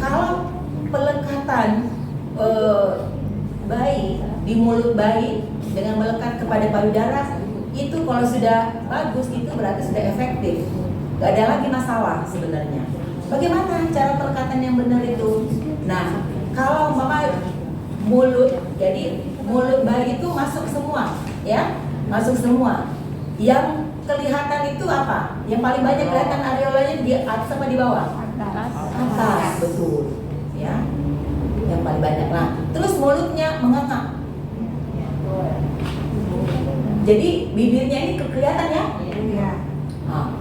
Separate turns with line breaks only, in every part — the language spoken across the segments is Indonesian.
kalau pelekatan bayi di mulut bayi dengan melekat kepada payudara itu kalau sudah bagus itu berarti sudah efektif, nggak ada lagi masalah sebenarnya. Bagaimana cara pelekatan yang benar itu? Nah, kalau mama mulut, jadi mulut bayi itu masuk semua, ya, masuk semua. Yang kelihatan itu apa? Yang paling banyak kelihatan areolanya di atas apa di bawah? Atas, betul, ya. Yang paling banyak lah. Terus mulutnya menganga. Jadi bibirnya ini kelihatan ya? Iya. Nah.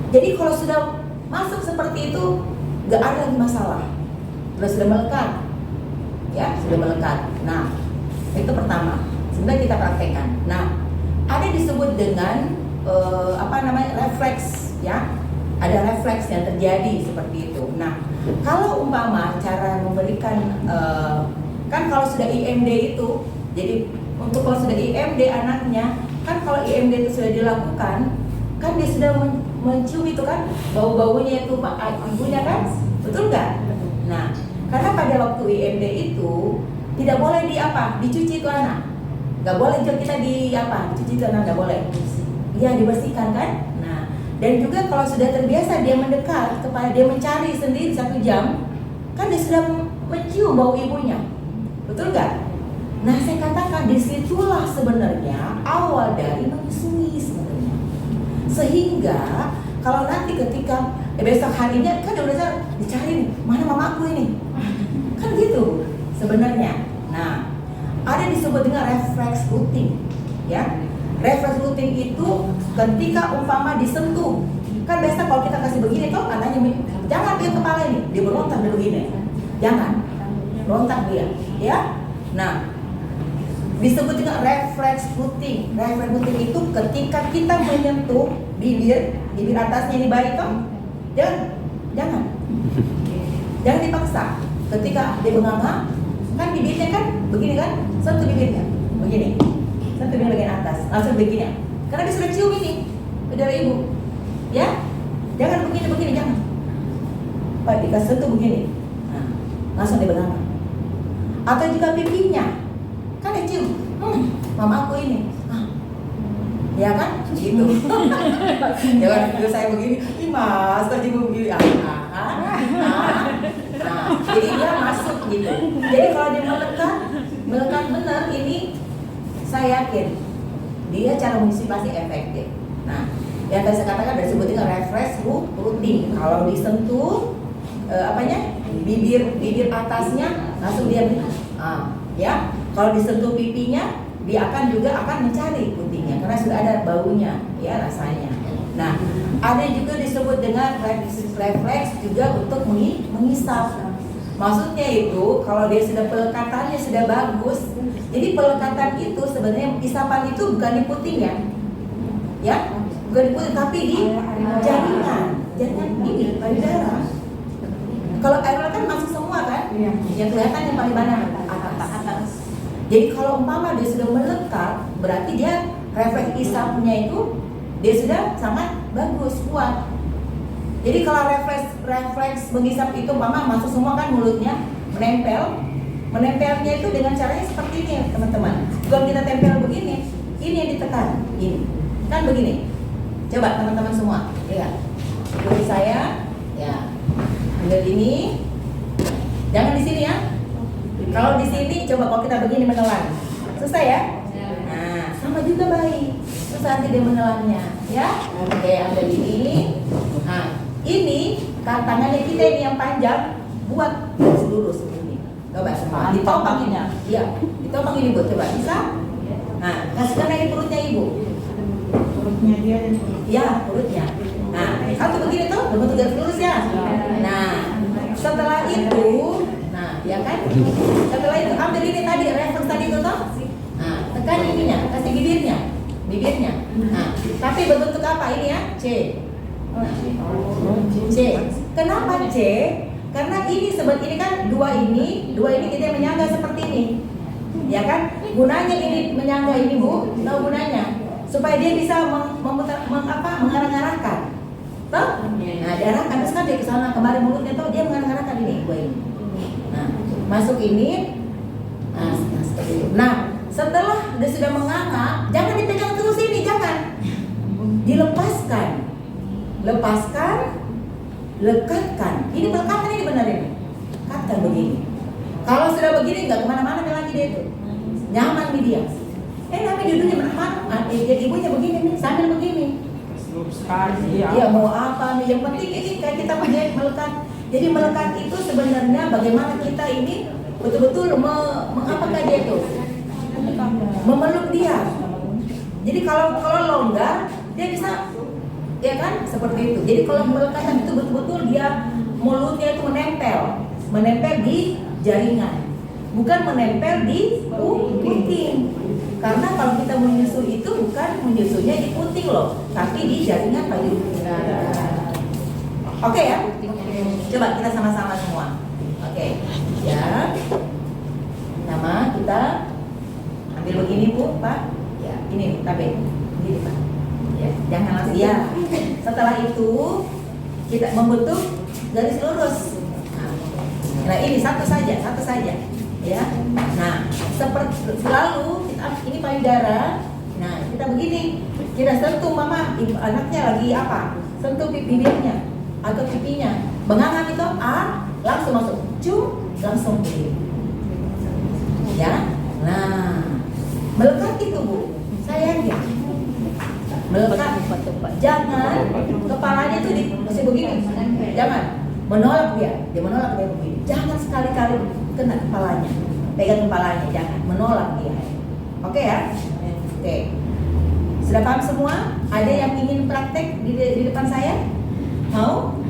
Jadi kalau sudah masuk seperti itu, nggak ada lagi masalah. Sudah melekat, ya, sudah melekat. Nah, itu pertama. Sebenarnya kita praktekkan. Nah, ada disebut dengan refleks, ya. Ada refleks yang terjadi seperti itu. Nah, kalau umpama cara memberikan kan kalau sudah IMD itu, jadi untuk kalau sudah IMD anaknya, kan kalau IMD itu sudah dilakukan, kan dia sudah mencium itu kan bau-baunya itu ibunya kan, betul nggak? Nah, karena pada waktu IMD itu tidak boleh dicuci itu anak, nggak boleh kita dicuci itu anak, nggak boleh. Iya, dibersihkan kan? Nah, dan juga kalau sudah terbiasa dia mendekat kepada dia mencari sendiri 1 jam, kan dia sudah mencium bau ibunya, betul nggak? Nah, saya katakan disitulah sebenarnya awal dari menyusui sebenarnya. Sehingga kalau nanti ketika besok harinya kan udah dicari nih, mana mamaku ini, kan gitu sebenarnya. Nah, ada disebut dengan refleks rutin, ya. Refleks rutin itu ketika umpama disentuh, kan biasa kalau kita kasih begini tuh anaknya jangan dia kepala ini, dia berontak dia begini, jangan berontak dia, ya. Nah, disebut juga refleks puting. Refleks puting itu ketika kita menyentuh bibir atasnya ini bayi toh, jangan dipaksa. Ketika dia menganga, kan bibirnya kan begini kan, sentuh bibirnya begini, sentuh bibir bagian atas, langsung begini. Karena dia sudah cium ini dari ibu, ya, jangan begini, jangan. Pak dikasih sentuh begini, nah, langsung dia menganga. Atau juga pipinya. Kan dia cium, mama aku ini, ya kan, gitu. Jangan itu saya begini, mas, tadi begini, nah, jadi dia masuk gitu. Jadi kalau dia melekat benar ini, saya yakin dia cara mengantisipasi efektif. Nah, yang tadi saya katakan dari disebut dengan refresh rutin. Kalau disentuh, bibir atasnya langsung dia, ya. Kalau disentuh pipinya, dia akan mencari putingnya karena sudah ada baunya, ya, rasanya. Nah, ada juga disebut dengan refleks juga untuk mengisap. Maksudnya itu kalau dia sudah pelekatannya sudah bagus, jadi pelekatan itu sebenarnya isapan itu bukan di putingnya, ya, bukan di puting tapi di jaringan ini payudara. Kalau air kan masuk semua kan, yang kelihatan yang paling mana atas. Jadi kalau umpama dia sudah melekat, berarti dia refleks isapnya itu dia sudah sangat bagus, kuat. Jadi kalau refleks mengisap itu umpama masuk semua kan mulutnya, menempelnya itu dengan caranya seperti ini teman-teman. Bukan kita tempel begini, ini yang ditekan, ini kan begini. Coba teman-teman semua, lihat. Jadi saya, ya, ambil ini, jangan di sini ya. Kalau di sini coba kalau kita begini menelan, susah ya? Nah, sama juga bayi, susah nanti dia menelannya, ya? Oke, ambil ini. Nah, ini tangannya kita ini yang panjang, buat lurus begini. Coba semua, ditopang ini, iya, ditopang ini buat coba bisa? Nah, kasihkan lagi perutnya ibu. Perutnya dia? Iya, perutnya. Nah, satu begini tuh, berbentuk garis lurus ya. Nah, setelah itu, ya kan? Setelah itu ambil ini tadi, refleks tadi itu toh. Nah, tekan ininya, kasih bibirnya. Nah, tapi berbentuk apa ini ya? C. C. Kenapa C? Karena ini kan dua ini kita menyangga seperti ini. Ya kan? Gunanya ini menyangga ini Bu, tahu gunanya? Supaya dia bisa mengarah-arahkan. Toh? Nah, diarahkan terus kan dia ke sana, kemarin mulutnya tuh dia mengarahkan ini, gue ini. Nah, masuk ini. Nah, seperti itu. Nah, setelah dia sudah menganga, jangan dipegang terus ini, jangan. Dilepaskan. Lepaskan, lekatkan. Ini melekatkan ini benar ini. Lekatkan begini. Kalau sudah begini nggak kemana-mana lagi dia itu. Nyaman nih dia. Tapi duduknya menahan. Jadi ibunya begini nih, sambil begini. Iya mau apa nih? Yang penting ini kayak kita melekat. Jadi melekat itu sebenarnya bagaimana kita ini betul-betul mengapakan dia itu, memeluk dia. Jadi kalau longgar dia bisa, ya kan seperti itu. Jadi kalau melekatan itu betul-betul dia mulutnya itu menempel di jaringan, bukan menempel di puting. Karena kalau kita menyusu itu bukan menyusunya di puting loh, tapi di jaringan payudara. Oke ya? Coba kita sama-sama semua. Oke. Ya. Nama kita ambil begini Bu, Pak. Ya, ini tapi begini Pak. Ya, jangan langsung ya. Setelah itu kita membentuk garis lurus. Nah, ini satu saja. Ya. Nah, seperti selalu ini payudara. Nah, kita begini. Kita sentuh mama, anaknya lagi apa? Sentuh bibirnya atau pipinya. Menganga itu langsung masuk. Langsung begini. Ya. Nah, melekat itu Bu. Sayangnya. Melekat. Jangan kepalanya itu mesti begini. Jangan menolak dia menolak dia begini. Jangan sekali-kali kena kepalanya. Pegang kepalanya, jangan menolak dia. Oke ya? Oke. Sudah paham semua? Ada yang ingin praktek di depan saya? Mau?